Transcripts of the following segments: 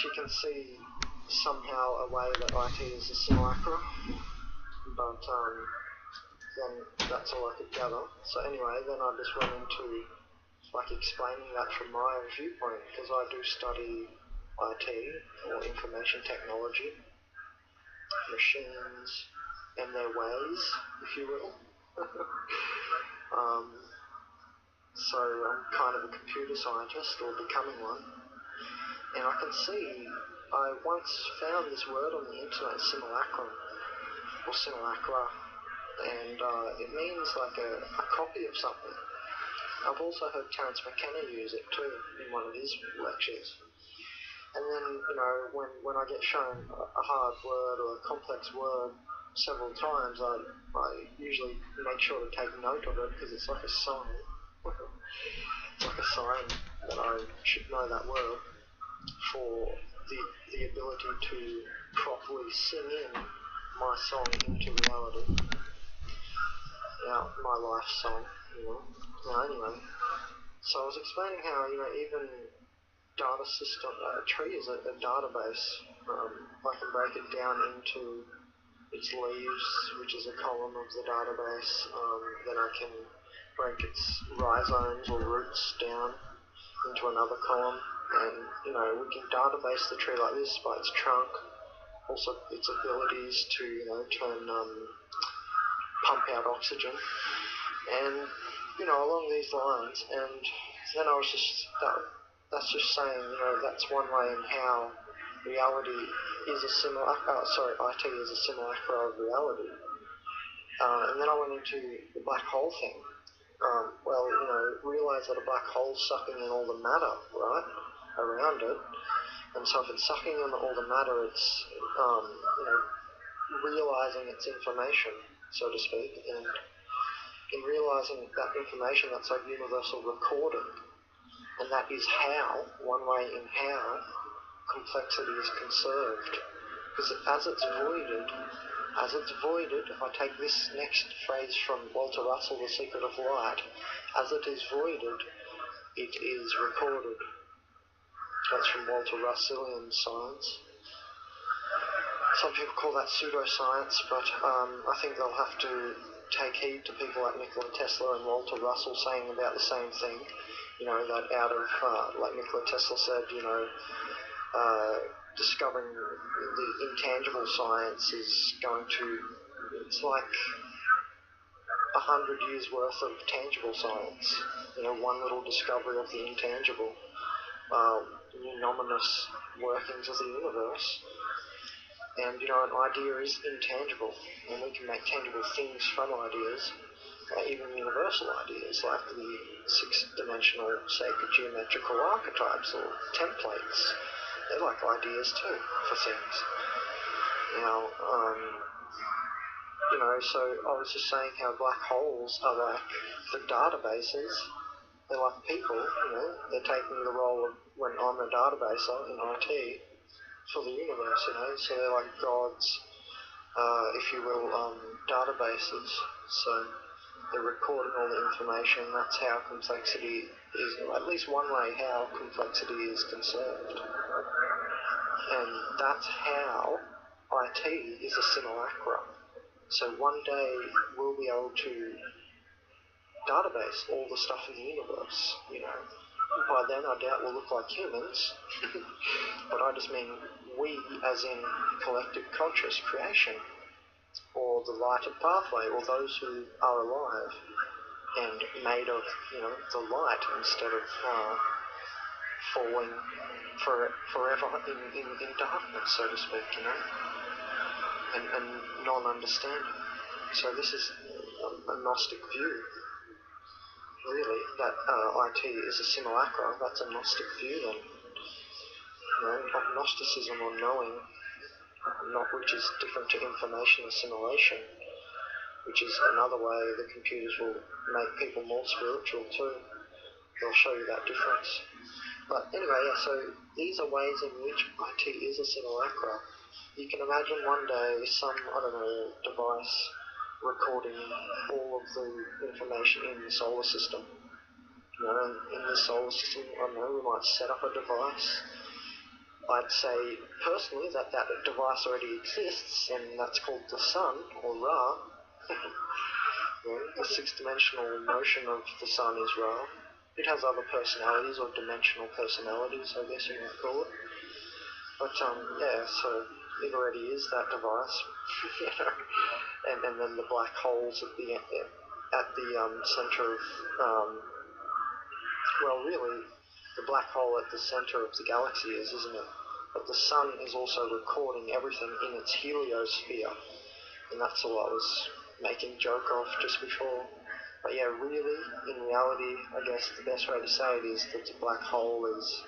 she can see somehow a way that IT is a simulacrum, but then that's all I could gather. So anyway, then I just went into like explaining that from my viewpoint, because I do study IT, or information technology, machines and their ways, if you will. So I'm kind of a computer scientist, or becoming one, and I can see, I once found this word on the internet, simulacrum, or simulacra, and it means like a copy of something. I've also heard Terence McKenna use it too in one of his lectures. And then, you know, when I get shown a hard word or a complex word several times, I usually make sure to take note of it, because it's like a sign. It's like a sign that I should know that word for the ability to properly sing in my song into reality. Now, my life song, you know. Now, anyway, so I was explaining how, you know, even data system, a tree is a database. I can break it down into its leaves, which is a column of the database. Then I can break its rhizomes or roots down into another column, and you know, we can database the tree like this by its trunk, also its abilities to, you know, pump out oxygen, and you know, along these lines. And then I was just that's just saying, you know, that's one way in how reality is a IT is a simulacra of reality. And then I went into the black hole thing. Well, you know, realize that a black hole's sucking in all the matter, right, around it. And so if it's sucking in all the matter, it's, you know, realizing its information, so to speak. And in realizing that information, that's like universal recording. And that is how, one way in how, complexity is conserved. Because as it's voided, if I take this next phrase from Walter Russell, The Secret of Light, as it is voided, it is recorded. That's from Walter Russellian science. Some people call that pseudoscience, but I think they'll have to take heed to people like Nikola Tesla and Walter Russell saying about the same thing. You know, that out of, like Nikola Tesla said, you know, discovering the intangible science is going to, it's like 100 years worth of tangible science. You know, one little discovery of the intangible, anomalous workings of the universe. And, you know, an idea is intangible, and we can make tangible things from ideas, even universal ideas, like the six-dimensional sacred geometrical archetypes or templates. They're like ideas too for things. Now, you know, so I was just saying how black holes are like the databases. They're like people, you know, they're taking the role of, when I'm a databaser in IT, for the universe, you know, so they're like gods, if you will, databases. So they're recording all the information. That's how complexity is, at least one way how complexity is conserved. And that's how IT is a simulacra. So one day we'll be able to database all the stuff in the universe, you know. By then I doubt we'll look like humans, but I just mean we as in collective conscious creation, or the lighted pathway, or those who are alive and made of, you know, the light instead of falling forever in darkness, so to speak, you know, and non-understanding. So this is a Gnostic view, really, that IT is a simulacra. That's a Gnostic view then, you know, of Gnosticism, or knowing, which is different to information assimilation, which is another way the computers will make people more spiritual too. They'll show you that difference. But anyway, yeah, so these are ways in which IT is a simulacra. You can imagine one day some, I don't know, device recording all of the information in the solar system. You know, in the solar system, I don't know, we might set up a device I'd say personally that that device already exists, and that's called the sun, or Ra. The six-dimensional motion of the sun is Ra. It has other personalities, or dimensional personalities, I guess you might call it. But yeah, so it already is that device, you know. And then the black holes at the center of well, really, the black hole at the center of the galaxy isn't it? But the sun is also recording everything in its heliosphere, and that's all I was making joke of just before. But yeah, really, in reality, I guess the best way to say it is that the black hole is,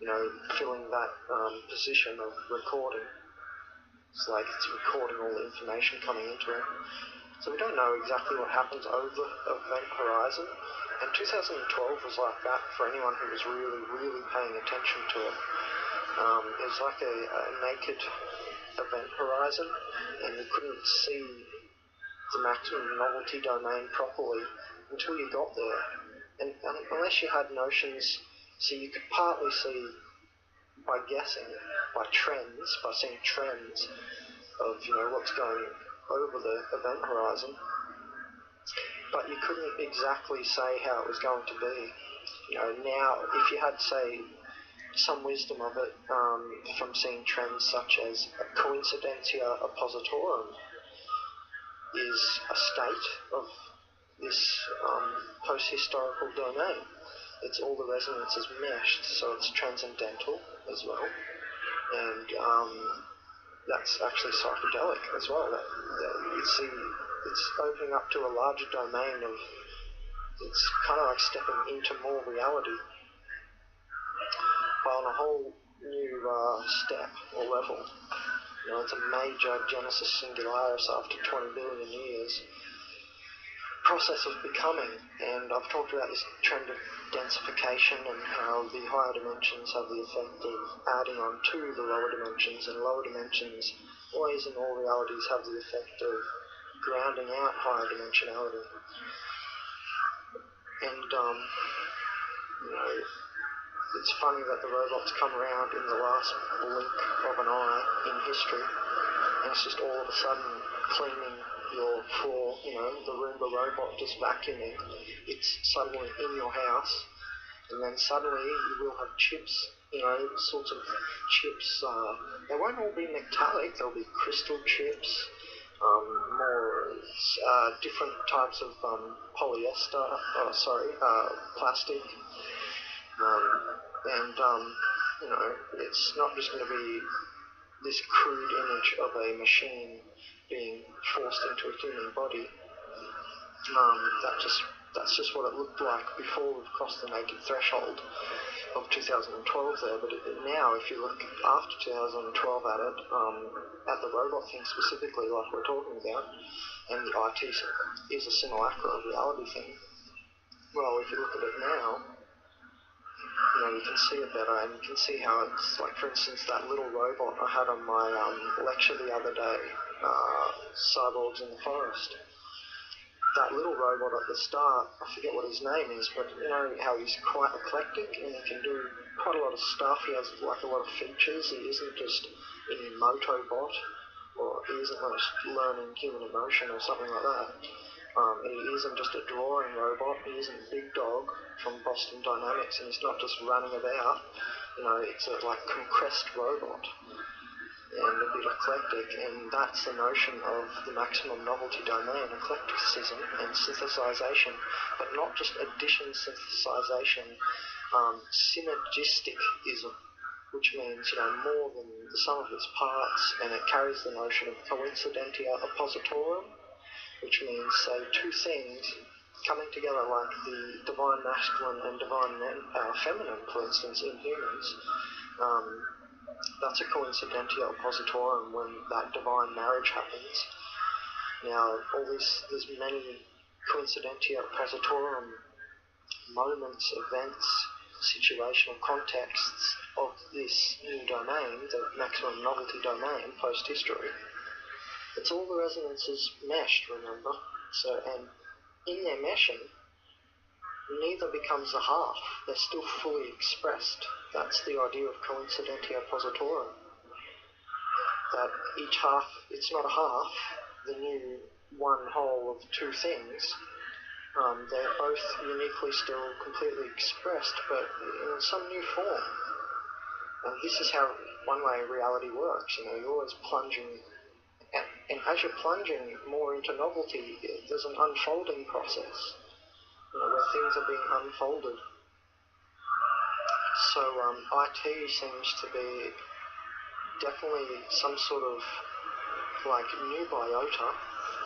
you know, filling that position of recording. It's like it's recording all the information coming into it. So we don't know exactly what happens over the event horizon, and 2012 was like that for anyone who was really, really paying attention to it. It was like a naked event horizon, and you couldn't see the maximum novelty domain properly until you got there. And unless you had notions, so you could partly see by guessing, by trends, by seeing trends of, you know, what's going over the event horizon, but you couldn't exactly say how it was going to be. You know, now if you had, say, some wisdom of it from seeing trends such as Coincidentia Oppositorum is a state of this post-historical domain. It's all the resonances meshed, so it's transcendental as well, and that's actually psychedelic as well. That you see, it's opening up to a larger domain of, it's kind of like stepping into more reality, but on a whole new step or level. You know, it's a major Genesis Singularis after 20 billion years. Process of becoming, and I've talked about this trend of densification and how the higher dimensions have the effect of adding on to the lower dimensions, and lower dimensions always in all realities have the effect of grounding out higher dimensionality. And you know, it's funny that the robots come around in the last blink of an eye in history, and it's just all of a sudden cleaning your floor, you know, the Roomba robot just vacuuming, it's suddenly in your house, and then suddenly you will have chips, you know, sorts of chips. They won't all be metallic, they'll be crystal chips, more different types of plastic, and you know, it's not just going to be this crude image of a machine being forced into a human body. That's just what it looked like before we've crossed the naked threshold of 2012 there. But now, if you look after 2012 at it, at the robot thing specifically, like we're talking about, and the IT is a simulacrum of reality thing. Well, if you look at it now, you know, you can see it better, and you can see how it's like, for instance, that little robot I had on my lecture the other day, cyborgs in the forest. That little robot at the start, I forget what his name is, but you know how he's quite eclectic and he can do quite a lot of stuff. He has like a lot of features. He isn't just an emoto bot, or he isn't just learning human emotion or something like that. He isn't just a drawing robot. He isn't Big Dog from Boston Dynamics, and he's not just running about. You know, it's a like compressed robot and a bit eclectic, and that's the notion of the maximum novelty domain, eclecticism and synthesization, but not just addition synthesization, synergisticism, which means, you know, more than the sum of its parts, and it carries the notion of Coincidentia Oppositorum, which means, say, two things coming together, like the divine masculine and divine feminine, for instance, in humans. That's a Coincidentia Oppositorum when that divine marriage happens. Now, there's many Coincidentia Oppositorum moments, events, situational contexts of this new domain, the maximum novelty domain, post-history. It's all the resonances meshed, remember? So, and in their meshing, neither becomes a half. They're still fully expressed. That's the idea of Coincidentia Oppositorum. That each half, it's not a half, the new one whole of two things. They're both uniquely still completely expressed, but in some new form. And this is how one-way reality works. You're always plunging, and as you're plunging more into novelty, there's an unfolding process, where things are being unfolded. So IT seems to be definitely some sort of like new biota.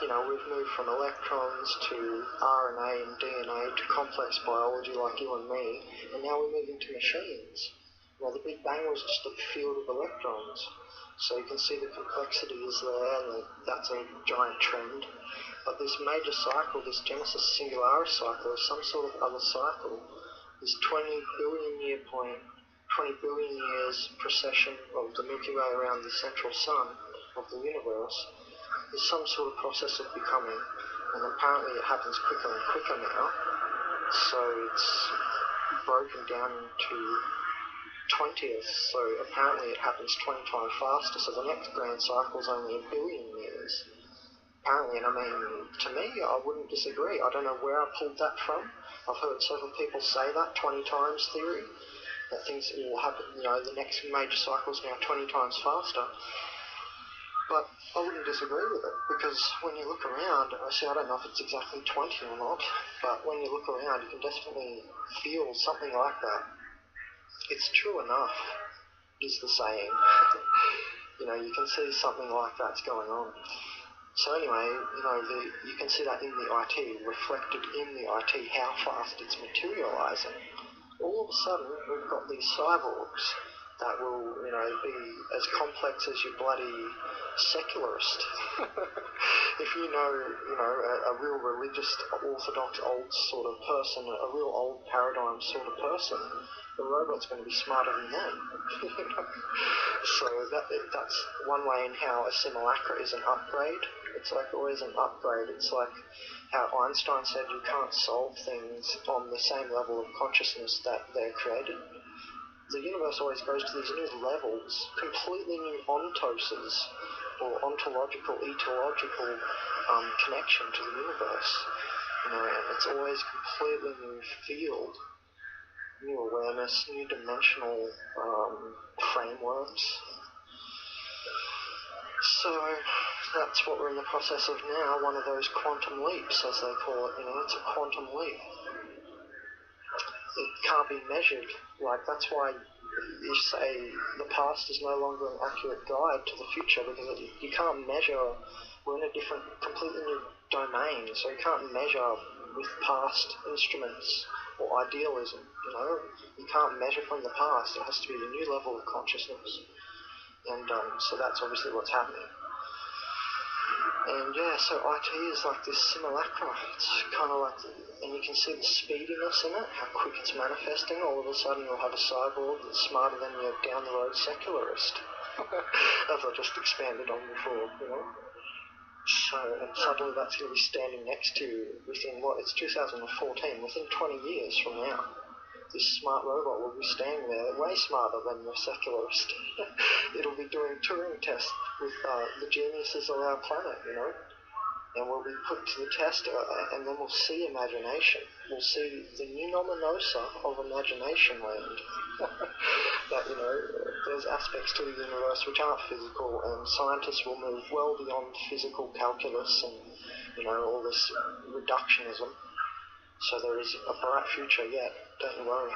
We've moved from electrons to RNA and DNA to complex biology like you and me, and now we're moving to machines. The Big Bang was just a field of electrons, so you can see the complexity is there, and that's a giant trend. But this major cycle, this Genesis Singularis cycle, is some sort of other cycle. This 20 billion years precession of the Milky Way around the central sun of the universe is some sort of process of becoming, and apparently it happens quicker and quicker now. So it's broken down into 20th, so apparently it happens 20 times faster, so the next grand cycle is only 1 billion years. Apparently, and I mean, to me, I wouldn't disagree. I don't know where I pulled that from. I've heard several people say that 20 times theory, that things will happen, the next major cycle is now 20 times faster. But I wouldn't disagree with it, because when you look around, I don't know if it's exactly 20 or not, but when you look around, you can definitely feel something like that. It's true enough, is the saying. You can see something like that's going on. So anyway, you can see that in the IT, reflected in the IT, how fast it's materializing. All of a sudden, we've got these cyborgs that will, be as complex as your bloody secularist. If a real religious, orthodox, old sort of person, a real old paradigm sort of person, the robot's going to be smarter than them. So that's one way in how a simulacra is an upgrade. It's like always an upgrade. It's like how Einstein said you can't solve things on the same level of consciousness that they're created. The universe always goes to these new levels, completely new ontoses, or ontological, etiological connection to the universe. And it's always completely new field, new awareness, new dimensional frameworks. So that's what we're in the process of now, one of those quantum leaps, as they call it. It's a quantum leap. It can't be measured. That's why you say the past is no longer an accurate guide to the future, because you can't measure. We're in a different, completely new domain, so you can't measure with past instruments or idealism. You can't measure from the past. It has to be a new level of consciousness, and so that's obviously what's happening. And yeah, so IT is like this simulacra. It's kind of like, and you can see the speediness in it, how quick it's manifesting. All of a sudden you'll have a cyborg that's smarter than your down the road secularist, as I just expanded on before, So, and suddenly that's going to be standing next to you within it's 2014, within 20 years from now. This smart robot will be standing there way smarter than your secularist. It'll be doing Turing tests with the geniuses of our planet, and we'll be put to the test, and then we'll see imagination. We'll see the new nominosa of imagination land. That, there's aspects to the universe which aren't physical, and scientists will move well beyond physical calculus and, all this reductionism. So there is a bright future yet, don't you worry.